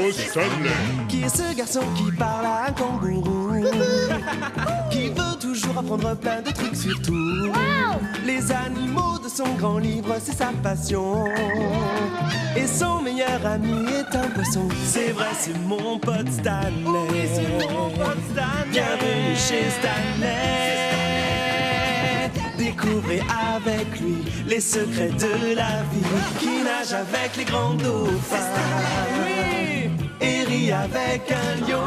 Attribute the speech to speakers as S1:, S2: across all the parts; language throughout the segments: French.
S1: Oh, Stanley!
S2: Qui est ce garçon qui parle à un kangourou? Qui veut toujours apprendre plein de trucs sur tout. Les animaux de son grand livre, c'est sa passion. Et son meilleur ami est un poisson. C'est vrai, c'est mon pote Stanley. Oui, c'est mon pote Stanley. Bienvenue chez Stanley. Découvrez avec lui les secrets de la vie. Qui nage avec les grands dauphins. Et rit avec un lion.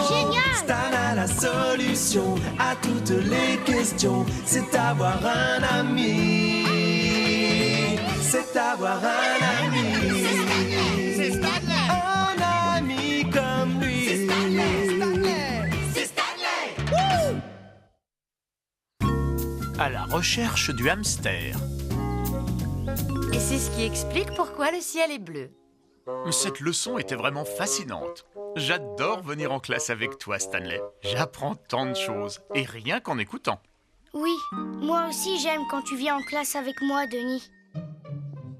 S3: Génial!
S2: Stan a la solution à toutes les questions. C'est avoir un ami. C'est avoir un ami.
S3: C'est Stanley!
S2: Un ami comme lui.
S3: C'est Stanley! C'est Stanley!
S4: À la recherche du hamster.
S5: Et c'est ce qui explique pourquoi le ciel est bleu.
S4: Cette leçon était vraiment fascinante. J'adore venir en classe avec toi, Stanley. J'apprends tant de choses, et rien qu'en écoutant.
S3: Oui, moi aussi j'aime quand tu viens en classe avec moi, Denis.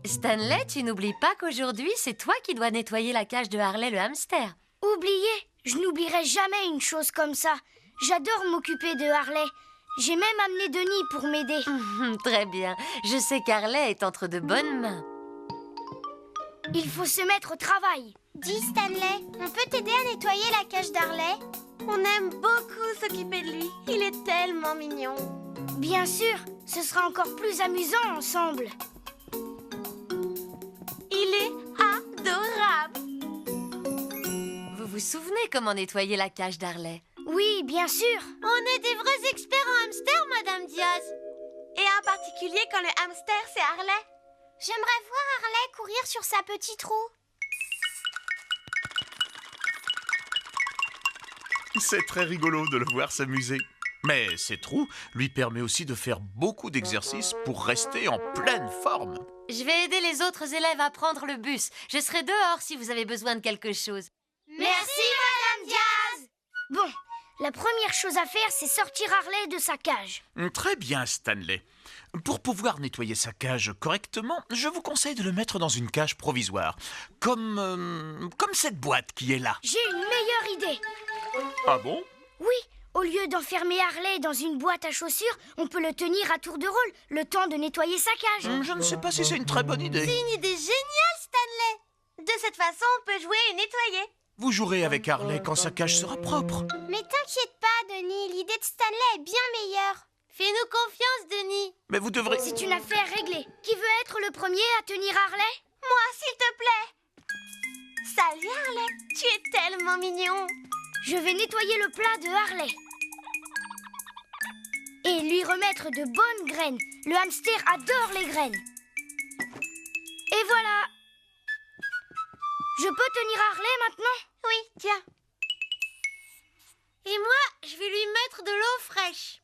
S5: Stanley, tu n'oublies pas qu'aujourd'hui, c'est toi qui dois nettoyer la cage de Harley le hamster.
S3: Oubliez, je n'oublierai jamais une chose comme ça. J'adore m'occuper de Harley. J'ai même amené Denis pour m'aider.
S5: Très bien. Je sais qu'Harley est entre de bonnes mains.
S3: Il faut se mettre au travail.
S6: Dis Stanley, on peut t'aider à nettoyer la cage d'Harley? On aime beaucoup s'occuper de lui. Il est tellement mignon.
S3: Bien sûr, ce sera encore plus amusant ensemble.
S6: Il est adorable.
S5: Vous vous souvenez comment nettoyer la cage d'Harley?
S3: Oui, bien sûr.
S6: On est des vrais experts en hamster, Madame Diaz. Et en particulier quand le hamster, c'est Harley. J'aimerais voir Harley courir sur sa petite roue.
S4: C'est très rigolo de le voir s'amuser. Mais cette roue lui permet aussi de faire beaucoup d'exercices pour rester en pleine forme.
S5: Je vais aider les autres élèves à prendre le bus. Je serai dehors si vous avez besoin de quelque chose.
S6: Merci, Madame Diaz.
S3: Bon, la première chose à faire, c'est sortir Harley de sa cage.
S4: Très bien, Stanley. Pour pouvoir nettoyer sa cage correctement, je vous conseille de le mettre dans une cage provisoire. Comme cette boîte qui est là.
S3: J'ai une meilleure idée.
S4: Ah bon?
S3: Oui, au lieu d'enfermer Harley dans une boîte à chaussures, on peut le tenir à tour de rôle, le temps de nettoyer sa cage.
S4: Je ne sais pas si c'est une très bonne idée.
S6: C'est une idée géniale, Stanley. De cette façon, on peut jouer et nettoyer.
S4: Vous jouerez avec Harley quand sa cage sera propre.
S6: Mais t'inquiète pas, Denis, l'idée de Stanley est bien meilleure. Fais-nous confiance, Denis.
S4: Mais vous devrez...
S3: C'est une affaire réglée. Qui veut être le premier à tenir Harley?
S6: Moi, s'il te plaît. Salut, Harley. Tu es tellement mignon.
S3: Je vais nettoyer le plat de Harley. Et lui remettre de bonnes graines. Le hamster adore les graines. Et voilà. Je peux tenir Harley maintenant?
S6: Oui, tiens. Et moi, je vais lui mettre de l'eau fraîche.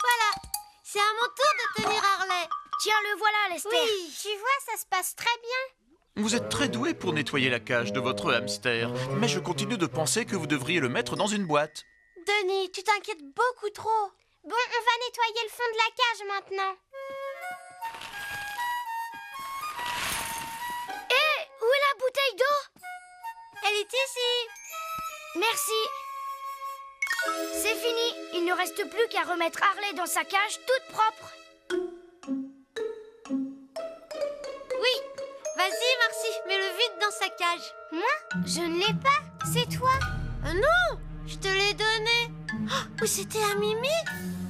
S6: Voilà, c'est à mon tour de tenir Harley.
S3: Tiens, le voilà, Lester.
S6: Oui, tu vois, ça se passe très bien.
S4: Vous êtes très doué pour nettoyer la cage de votre hamster. Mais je continue de penser que vous devriez le mettre dans une boîte.
S6: Denis, tu t'inquiètes beaucoup trop. Bon, on va nettoyer le fond de la cage maintenant.
S3: Hé, où est la bouteille d'eau?
S6: Elle est ici.
S3: Merci. C'est fini. Il ne reste plus qu'à remettre Harley dans sa cage toute propre.
S6: Oui, vas-y, Marcy, mets-le vite dans sa cage. Moi, je ne l'ai pas. C'est toi. Non, je te l'ai donné. Oh, ou c'était à Mimi?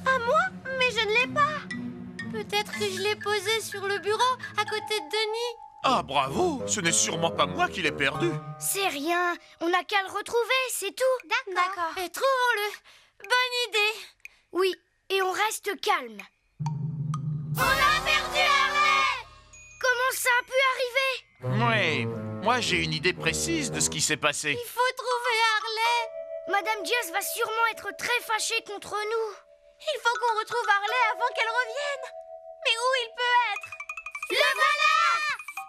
S6: À moi? Mais je ne l'ai pas. Peut-être que je l'ai posé sur le bureau à côté de Denis.
S4: Ah, bravo! Ce n'est sûrement pas moi qui l'ai perdu.
S3: C'est rien. On n'a qu'à le retrouver, c'est tout.
S6: D'accord. Et trouvons-le. Bonne idée.
S3: Oui, et on reste calme.
S6: On a perdu Harley!
S3: Comment ça a pu arriver?
S4: Oui, moi j'ai une idée précise de ce qui s'est passé.
S6: Il faut trouver Harley.
S3: Madame Diaz va sûrement être très fâchée contre nous.
S6: Il faut qu'on retrouve Harley avant qu'elle revienne. Mais où il peut être? Le voilà!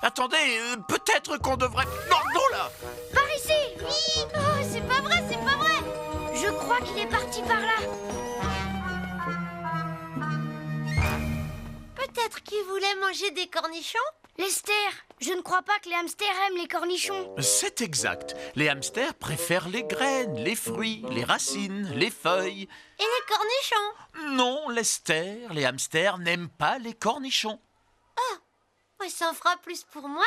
S4: Attendez, peut-être qu'on devrait... Non, non là!
S3: Par ici!
S6: Vite! Oh, c'est pas vrai, c'est pas vrai!
S3: Je crois qu'il est parti par là.
S6: qui voulait manger des cornichons?
S3: Lester, je ne crois pas que les hamsters aiment les cornichons.
S4: C'est exact. Les hamsters préfèrent les graines, les fruits, les racines, les feuilles.
S6: Et les cornichons?
S4: Non, Lester, les hamsters n'aiment pas les cornichons.
S6: Ouais, ça en fera plus pour moi.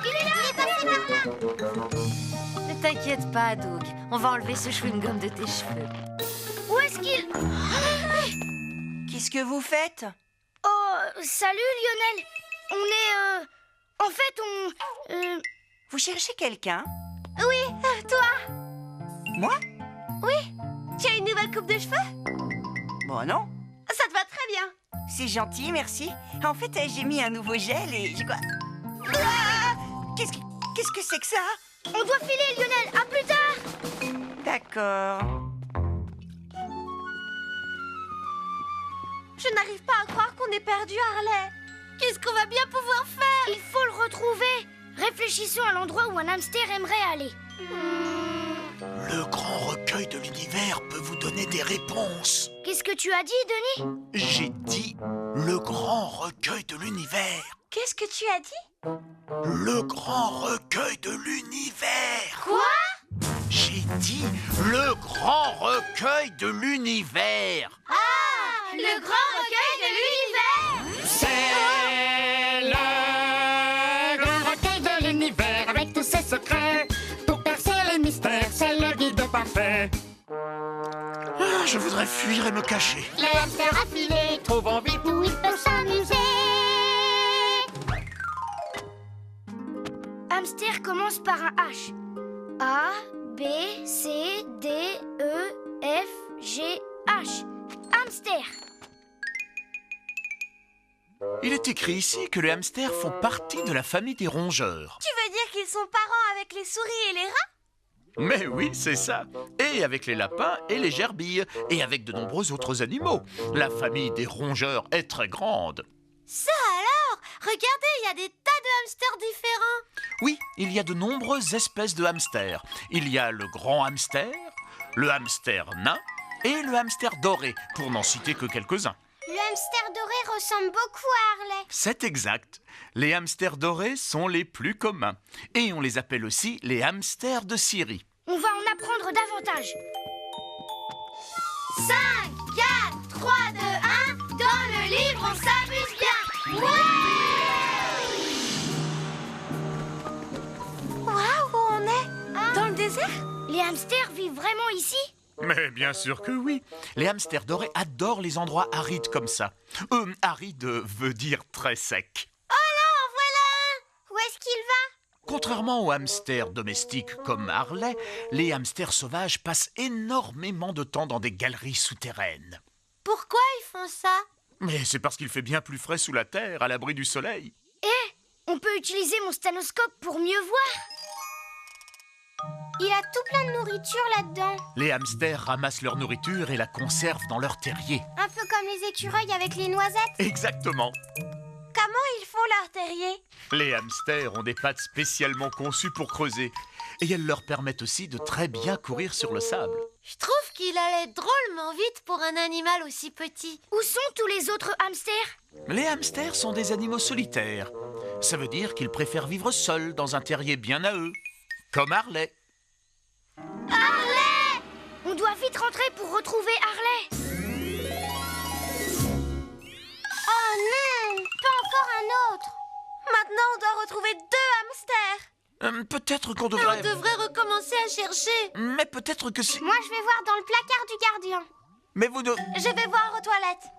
S6: Il est passé par là.
S5: Ne t'inquiète pas, Doug. On va enlever ce chewing-gum de tes cheveux.
S3: Où est-ce qu'il...
S1: Qu'est-ce que vous faites?
S3: Oh, salut Lionel. On est... En fait, on...
S1: Vous cherchez quelqu'un?
S6: Oui, toi.
S1: Moi?
S6: Tu as une nouvelle coupe de cheveux?
S1: Bon, non.
S6: Ça te va très bien.
S1: C'est gentil, merci. En fait, j'ai mis un nouveau gel et j'ai quoi? Ah, qu'est-ce que c'est que ça?
S3: On doit filer, Lionel. À plus tard.
S1: D'accord.
S6: Je n'arrive pas à croire qu'on ait perdu Harley. Qu'est-ce qu'on va bien pouvoir faire?
S3: Il faut le retrouver. Réfléchissons à l'endroit où un hamster aimerait aller.
S4: Le grand recueil de l'univers peut vous donner des réponses.
S3: Qu'est-ce que tu as dit, Denis?
S4: J'ai dit le grand recueil de l'univers.
S6: Qu'est-ce que tu as dit?
S4: Le grand recueil de l'univers.
S6: Quoi?
S4: J'ai dit le grand recueil de l'univers.
S6: Ah, le grand recueil de l'univers.
S7: C'est le grand recueil de l'univers avec tous ses secrets. Pour percer les mystères, c'est le guide parfait.
S4: Je voudrais fuir et me cacher.
S7: Le hamster affilé trouve en vite où il peut s'amuser.
S3: Hamster commence par un H. A, B, C, D, E, F, G, H. Hamster.
S4: Il est écrit ici que les hamsters font partie de la famille des rongeurs.
S6: Tu veux dire qu'ils sont parents avec les souris et les rats?
S4: Mais oui, c'est ça. Et avec les lapins et les gerbilles. Et avec de nombreux autres animaux. La famille des rongeurs est très grande.
S6: Ça alors? Regardez, il y a des tas de hamsters différents.
S4: Oui, il y a de nombreuses espèces de hamsters. Il y a le grand hamster, le hamster nain et le hamster doré, pour n'en citer que quelques-uns.
S6: Le hamster doré ressemble beaucoup à Harley.
S4: C'est exact. Les hamsters dorés sont les plus communs. Et on les appelle aussi les hamsters de Syrie.
S3: On va en apprendre davantage.
S6: 5, 4, 3, 2, 1. Dans le livre, on s'amuse bien. Waouh, où on est? Dans le désert?
S3: Les hamsters vivent vraiment ici?
S4: Mais bien sûr que oui. Les hamsters dorés adorent les endroits arides comme ça. Aride veut dire très sec.
S6: Oh là, en voilà un. Où est-ce qu'il va?
S4: Contrairement aux hamsters domestiques comme Harley, les hamsters sauvages passent énormément de temps dans des galeries souterraines.
S6: Pourquoi ils font ça?
S4: Mais c'est parce qu'il fait bien plus frais sous la terre, à l'abri du soleil.
S3: On peut utiliser mon sténoscope pour mieux voir.
S6: Il a tout plein de nourriture là-dedans.
S4: Les hamsters ramassent leur nourriture et la conservent dans leur terrier.
S6: Un peu comme les écureuils avec les noisettes.
S4: Exactement.
S6: Comment ils font leur terrier?
S4: Les hamsters ont des pattes spécialement conçues pour creuser. Et elles leur permettent aussi de très bien courir sur le sable.
S6: Je trouve qu'il allait drôlement vite pour un animal aussi petit.
S3: Où sont tous les autres hamsters?
S4: Les hamsters sont des animaux solitaires. Ça veut dire qu'ils préfèrent vivre seuls dans un terrier bien à eux. Comme Harley.
S3: Harley! On doit vite rentrer pour retrouver Harley.
S6: Oh non, pas encore un autre. Maintenant, on doit retrouver 2 hamsters.
S4: Peut-être qu'on
S6: Mais
S4: devrait...
S6: on devrait recommencer à chercher.
S4: Mais peut-être que si...
S6: Moi, je vais voir dans le placard du gardien.
S4: Mais vous ne...
S6: Je vais voir aux toilettes.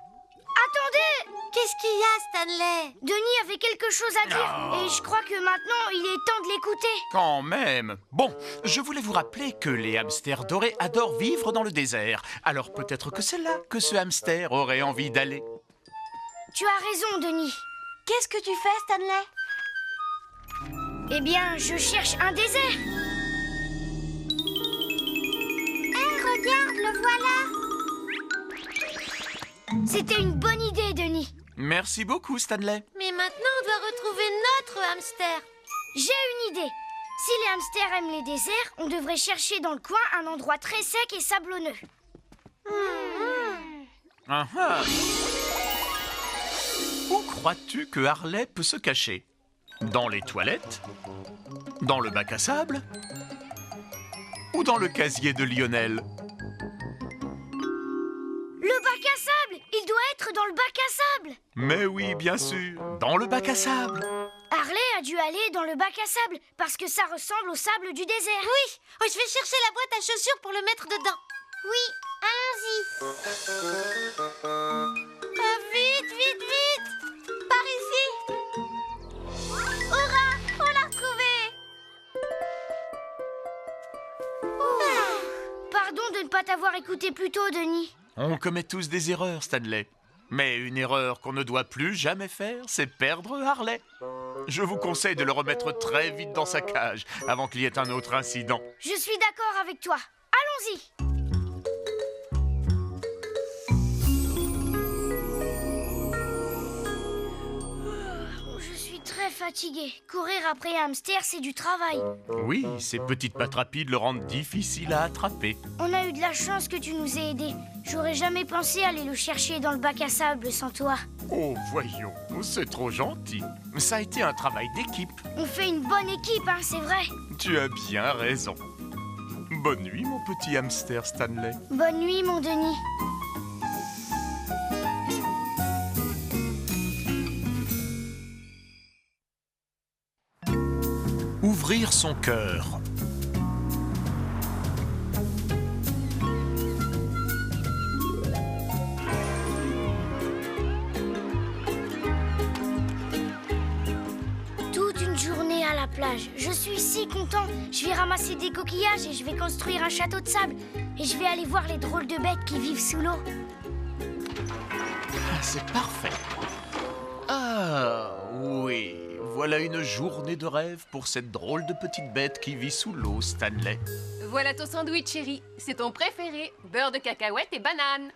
S3: Attendez!
S6: Qu'est-ce qu'il y a, Stanley?
S3: Denis avait quelque chose à dire. Et je crois que maintenant, il est temps de l'écouter.
S4: Quand même. Bon, je voulais vous rappeler que les hamsters dorés adorent vivre dans le désert. Alors peut-être que c'est là que ce hamster aurait envie d'aller.
S3: Tu as raison, Denis.
S6: Qu'est-ce que tu fais, Stanley?
S3: Eh bien, je cherche un désert.
S6: Regarde, le voilà.
S3: C'était une bonne idée, Denis.
S4: Merci beaucoup, Stanley.
S6: Mais maintenant, on doit retrouver notre hamster.
S3: J'ai une idée. Si les hamsters aiment les déserts, on devrait chercher dans le coin un endroit très sec et sablonneux.
S4: Ah ah. Où crois-tu que Harley peut se cacher? Dans les toilettes? Dans le bac à sable? Ou dans le casier de Lionel?
S3: Le bac à sable! Il doit être dans le bac à sable!
S4: Mais oui, bien sûr, dans le bac à sable.
S3: Harley a dû aller dans le bac à sable parce que ça ressemble au sable du désert.
S6: Oui, oh, je vais chercher la boîte à chaussures pour le mettre dedans. Oui, allons-y. Vite, vite, vite. Par ici. Hurrah, on l'a retrouvé.
S3: Pardon de ne pas t'avoir écouté plus tôt, Denis.
S4: On commet tous des erreurs, Stanley. Mais une erreur qu'on ne doit plus jamais faire, c'est perdre Harley. Je vous conseille de le remettre très vite dans sa cage avant qu'il y ait un autre incident.
S3: Je suis d'accord avec toi. Allons-y. Je suis très fatiguée. Courir après un hamster, c'est du travail.
S4: Oui, ces petites pattes rapides le rendent difficile à attraper.
S3: On a eu de la chance que tu nous aies aidés. J'aurais jamais pensé aller le chercher dans le bac à sable sans toi.
S4: Oh, voyons, c'est trop gentil. Ça a été un travail d'équipe.
S3: On fait une bonne équipe, hein, c'est vrai.
S4: Tu as bien raison. Bonne nuit, mon petit hamster Stanley.
S3: Bonne nuit, mon Denis.
S4: Ouvrir son cœur.
S3: Toute une journée à la plage. Je suis si content. Je vais ramasser des coquillages et je vais construire un château de sable. Et je vais aller voir les drôles de bêtes qui vivent sous l'eau.
S4: Ah, c'est parfait. Ah, oui. Voilà une journée de rêve pour cette drôle de petite bête qui vit sous l'eau, Stanley.
S5: Voilà ton sandwich, chérie. C'est ton préféré. Beurre de cacahuète et banane.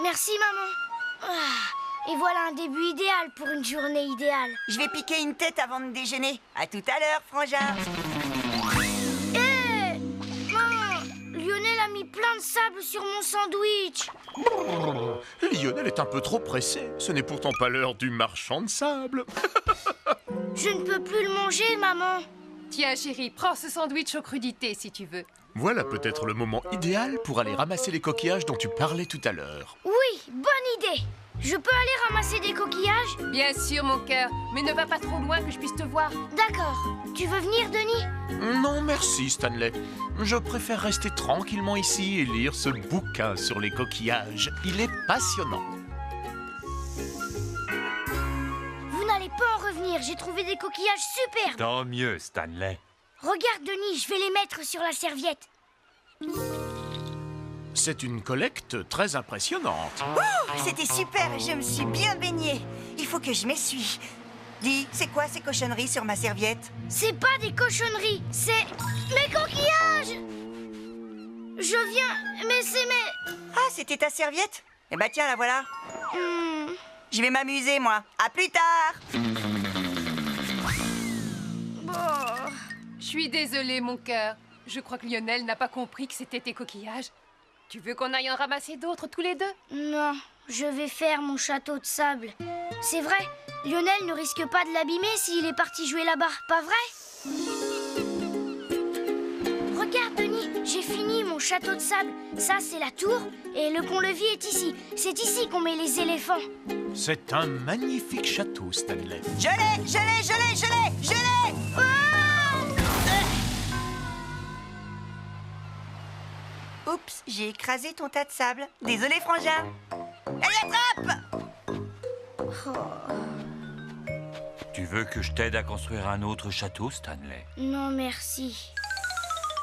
S3: Merci, maman. Et voilà un début idéal pour une journée idéale.
S1: Je vais piquer une tête avant de déjeuner. À tout à l'heure, frangin.
S3: Hé Maman, Lionel a mis plein de sable sur mon sandwich.
S4: Lionel est un peu trop pressé. Ce n'est pourtant pas l'heure du marchand de sable.
S3: Je ne peux plus le manger, maman.
S5: Tiens, chérie, prends ce sandwich aux crudités si tu veux.
S4: Voilà peut-être le moment idéal pour aller ramasser les coquillages dont tu parlais tout à l'heure.
S3: Oui, bonne idée. Je peux aller ramasser des coquillages?
S5: Bien sûr, mon cœur, mais ne va pas trop loin que je puisse te voir.
S3: D'accord. Tu veux venir, Denis?
S4: Non, merci, Stanley. Je préfère rester tranquillement ici et lire ce bouquin sur les coquillages. Il est passionnant.
S3: Vous n'allez pas en revenir. J'ai trouvé des coquillages superbes.
S8: Tant mieux, Stanley.
S3: Regarde, Denis, je vais les mettre sur la serviette.
S4: C'est une collecte très impressionnante.
S1: C'était super, je me suis bien baignée. Il faut que je m'essuie. Dis, c'est quoi ces cochonneries sur ma serviette?
S3: C'est pas des cochonneries, c'est mes coquillages. Je viens, mais c'est mes...
S1: Ah, c'était ta serviette? Eh ben tiens, la voilà. Je vais m'amuser, moi. À plus tard.
S5: Je suis désolée, mon cœur. Je crois que Lionel n'a pas compris que c'était tes coquillages. Tu veux qu'on aille en ramasser d'autres tous les deux?
S3: Non, je vais faire mon château de sable. C'est vrai, Lionel ne risque pas de l'abîmer s'il est parti jouer là-bas, pas vrai? Regarde, Denis, j'ai fini mon château de sable. Ça, c'est la tour, et le pont-levis est ici. C'est ici qu'on met les éléphants.
S4: C'est un magnifique château, Stanley.
S1: Je l'ai. Oups, j'ai écrasé ton tas de sable. Désolé, frangin. Allez, attrape!
S8: Tu veux que je t'aide à construire un autre château, Stanley?
S3: Non, merci.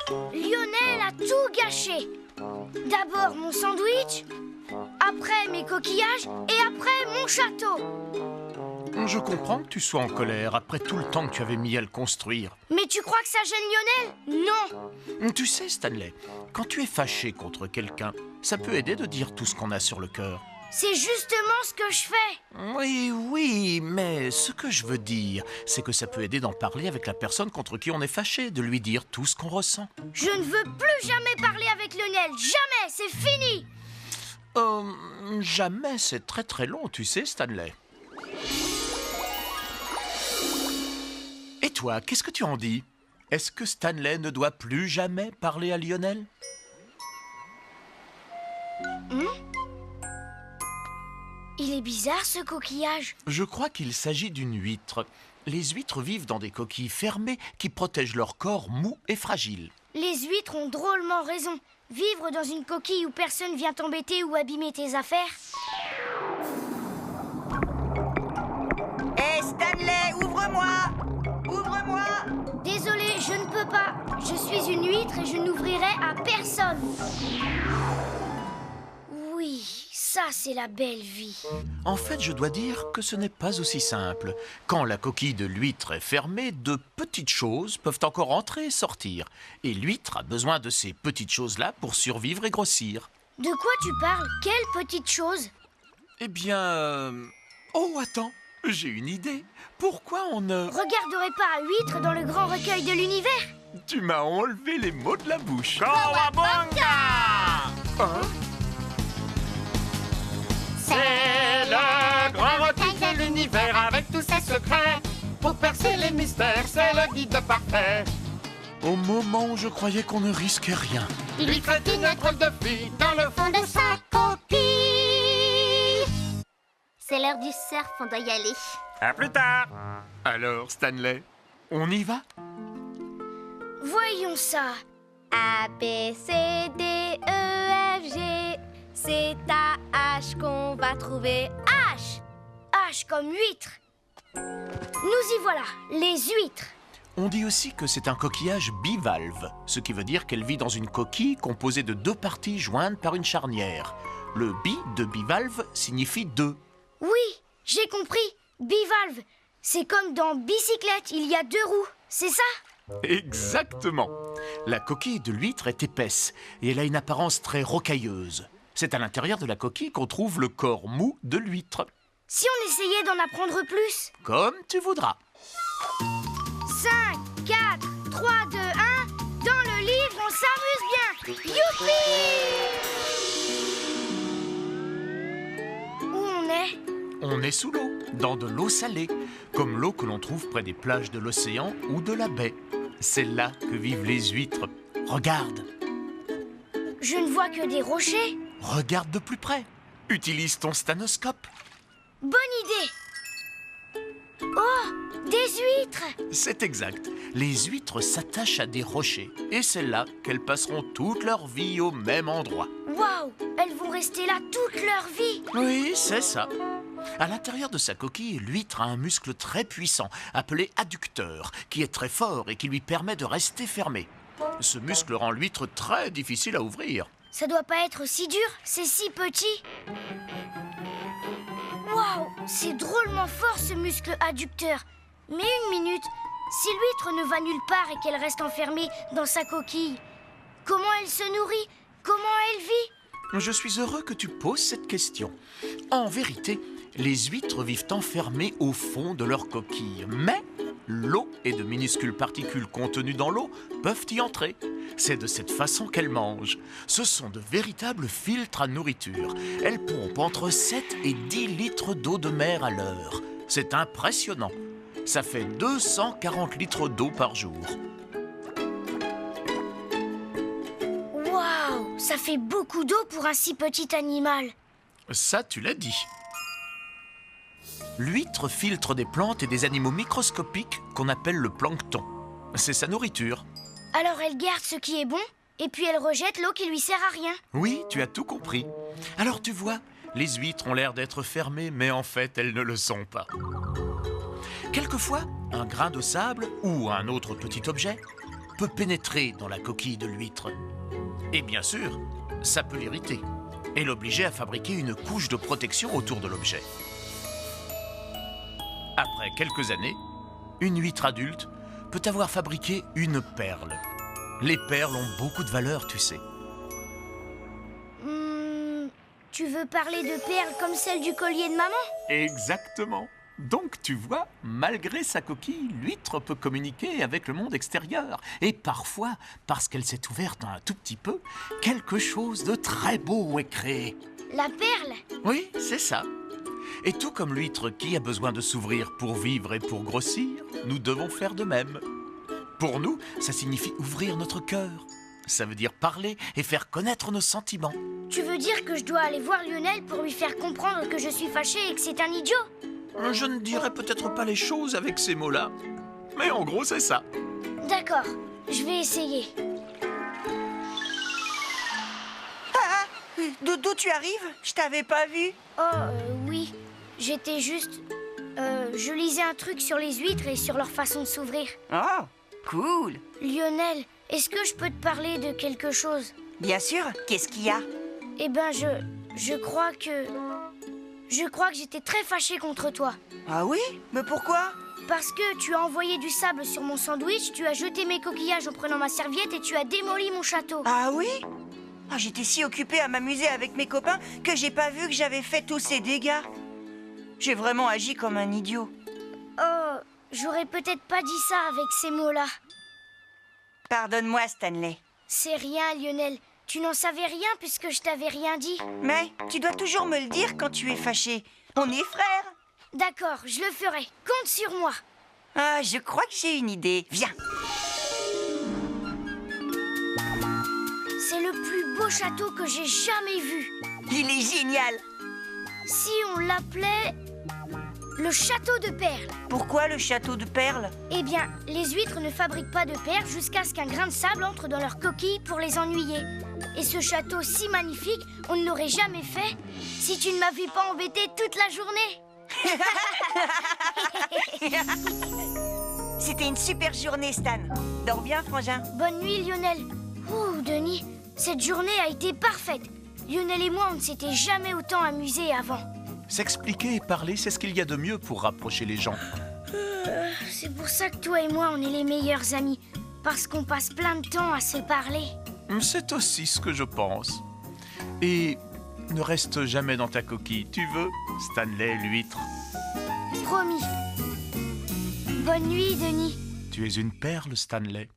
S3: Lionel a tout gâché. D'abord mon sandwich, après mes coquillages et après mon château.
S4: Je comprends que tu sois en colère après tout le temps que tu avais mis à le construire.
S3: Mais tu crois que ça gêne Lionel? Non.
S4: Tu sais, Stanley, quand tu es fâché contre quelqu'un, ça peut aider de dire tout ce qu'on a sur le cœur.
S3: C'est justement ce que je fais.
S4: Oui, mais ce que je veux dire, c'est que ça peut aider d'en parler avec la personne contre qui on est fâché, de lui dire tout ce qu'on ressent.
S3: Je ne veux plus jamais parler avec Lionel. Jamais, c'est fini.
S4: Jamais, c'est très très long, tu sais, Stanley. Et toi, qu'est-ce que tu en dis? Est-ce que Stanley ne doit plus jamais parler à Lionel?
S3: Il est bizarre ce coquillage.
S4: Je crois qu'il s'agit d'une huître. Les huîtres vivent dans des coquilles fermées qui protègent leur corps mou et fragile.
S3: Les huîtres ont drôlement raison. Vivre dans une coquille où personne vient t'embêter ou abîmer tes affaires.
S1: Hé, Stanley, ouvre-moi! Ouvre-moi!
S3: Désolé, je ne peux pas. Je suis une huître et je n'ouvrirai à personne. Oui, ça c'est la belle vie.
S4: En fait, je dois dire que ce n'est pas aussi simple. Quand la coquille de l'huître est fermée, de petites choses peuvent encore entrer et sortir. Et l'huître a besoin de ces petites choses-là pour survivre et grossir.
S3: De quoi tu parles? Quelle petite chose?
S4: Eh bien... Oh, attends, j'ai une idée. Pourquoi on ne...
S3: Regarderai pas à huître dans le grand recueil de l'univers?
S4: Tu m'as enlevé les mots de la bouche.
S7: C'est le grand recueil de l'univers avec tous ses secrets. Pour percer les mystères, c'est le guide parfait.
S4: Au moment où je croyais qu'on ne risquait rien.
S7: Il crée une drôle de fille dans le fond de sa coquille.
S6: C'est l'heure du surf, on doit y aller.
S8: À plus tard.
S4: Alors, Stanley, on y va?
S3: Voyons ça.
S6: A, B, C, D, E, F, G. C'est à H qu'on va trouver H.
S3: H comme huître. Nous y voilà, les huîtres.
S4: On dit aussi que c'est un coquillage bivalve, ce qui veut dire qu'elle vit dans une coquille composée de deux parties jointes par une charnière. Le bi de bivalve signifie deux.
S3: Oui, j'ai compris. Bivalve. C'est comme dans bicyclette, il y a deux roues. C'est ça?
S4: Exactement. La coquille de l'huître est épaisse et elle a une apparence très rocailleuse. C'est à l'intérieur de la coquille qu'on trouve le corps mou de l'huître.
S3: Si on essayait d'en apprendre plus.
S4: Comme tu voudras.
S3: 5, 4, 3, 2, 1. Dans le livre, on s'amuse bien. Youpi! Où on est?
S4: On est sous l'eau, dans de l'eau salée, comme l'eau que l'on trouve près des plages de l'océan ou de la baie. C'est là que vivent les huîtres. Regarde.
S3: Je ne vois que des rochers.
S4: Regarde de plus près. Utilise ton stéthoscope.
S3: Bonne idée. Oh, des huîtres.
S4: C'est exact. Les huîtres s'attachent à des rochers. Et c'est là qu'elles passeront toute leur vie au même endroit.
S3: Waouh, elles vont rester là toute leur vie.
S4: Oui, c'est ça. À l'intérieur de sa coquille, l'huître a un muscle très puissant, appelé adducteur, qui est très fort et qui lui permet de rester fermé. Ce muscle rend l'huître très difficile à ouvrir.
S3: Ça doit pas être si dur, c'est si petit. Waouh, c'est drôlement fort ce muscle adducteur. Mais une minute, si l'huître ne va nulle part et qu'elle reste enfermée dans sa coquille, comment elle se nourrit? Comment elle vit?
S4: Je suis heureux que tu poses cette question. En vérité, les huîtres vivent enfermées au fond de leur coquille. Mais l'eau et de minuscules particules contenues dans l'eau peuvent y entrer. C'est de cette façon qu'elles mangent. Ce sont de véritables filtres à nourriture. Elles pompent entre 7 et 10 litres d'eau de mer à l'heure. C'est impressionnant. Ça fait 240 litres d'eau par jour.
S3: Waouh, ça fait beaucoup d'eau pour un si petit animal.
S4: Ça, tu l'as dit. L'huître filtre des plantes et des animaux microscopiques qu'on appelle le plancton. C'est sa nourriture.
S3: Alors elle garde ce qui est bon, et puis elle rejette l'eau qui lui sert à rien.
S4: Oui, tu as tout compris. Alors tu vois, les huîtres ont l'air d'être fermées, mais en fait, elles ne le sont pas. Quelquefois, un grain de sable ou un autre petit objet peut pénétrer dans la coquille de l'huître. Et bien sûr, ça peut l'irriter et l'obliger à fabriquer une couche de protection autour de l'objet. Après quelques années, une huître adulte peut avoir fabriqué une perle. Les perles ont beaucoup de valeur, tu sais.
S3: Tu veux parler de perles comme celle du collier de maman?
S4: Exactement. Donc tu vois, malgré sa coquille, l'huître peut communiquer avec le monde extérieur. Et parfois, parce qu'elle s'est ouverte un tout petit peu, quelque chose de très beau est créé.
S3: La perle?
S4: Oui, c'est ça. Et tout comme l'huître qui a besoin de s'ouvrir pour vivre et pour grossir, nous devons faire de même. Pour nous, ça signifie ouvrir notre cœur. Ça veut dire parler et faire connaître nos sentiments.
S3: Tu veux dire que je dois aller voir Lionel pour lui faire comprendre que je suis fâchée et que c'est un idiot?
S4: Je ne dirais peut-être pas les choses avec ces mots-là, mais en gros, c'est ça.
S3: D'accord, je vais essayer.
S1: D'où tu arrives? Je t'avais pas vu.
S3: Oui, j'étais juste... je lisais un truc sur les huîtres et sur leur façon de s'ouvrir.
S1: Oh, cool.
S3: Lionel, est-ce que je peux te parler de quelque chose?
S1: Bien sûr, qu'est-ce qu'il y a?
S3: Eh ben, je crois que... Je crois que j'étais très fâchée contre toi.
S1: Ah oui? Mais pourquoi?
S3: Parce que tu as envoyé du sable sur mon sandwich, tu as jeté mes coquillages en prenant ma serviette et tu as démoli mon château.
S1: Ah oui? Ah, j'étais si occupée à m'amuser avec mes copains que j'ai pas vu que j'avais fait tous ces dégâts. J'ai vraiment agi comme un idiot.
S3: Oh, j'aurais peut-être pas dit ça avec ces mots-là.
S1: Pardonne-moi, Stanley.
S3: C'est rien, Lionel. Tu n'en savais rien puisque je t'avais rien dit.
S1: Mais tu dois toujours me le dire quand tu es fâché. On est frères.
S3: D'accord, je le ferai. Compte sur moi.
S1: Ah, je crois que j'ai une idée. Viens.
S3: C'est le plus beau château que j'ai jamais vu.
S1: Il est génial.
S3: Si on l'appelait le château de perles.
S1: Pourquoi le château de perles?
S3: Eh bien, les huîtres ne fabriquent pas de perles jusqu'à ce qu'un grain de sable entre dans leur coquille pour les ennuyer. Et ce château si magnifique, on ne l'aurait jamais fait si tu ne m'avais pas embêté toute la journée.
S1: C'était une super journée, Stan. Dors bien, frangin.
S3: Bonne nuit, Lionel. Ouh, Denis, cette journée a été parfaite. Lionel et moi, on ne s'était jamais autant amusés avant.
S4: S'expliquer et parler, c'est ce qu'il y a de mieux pour rapprocher les gens.
S3: C'est pour ça que toi et moi, on est les meilleurs amis. Parce qu'on passe plein de temps à se parler.
S4: C'est aussi ce que je pense. Et ne reste jamais dans ta coquille, tu veux, Stanley l'huître?
S3: Promis. Bonne nuit, Denis.
S4: Tu es une perle, Stanley.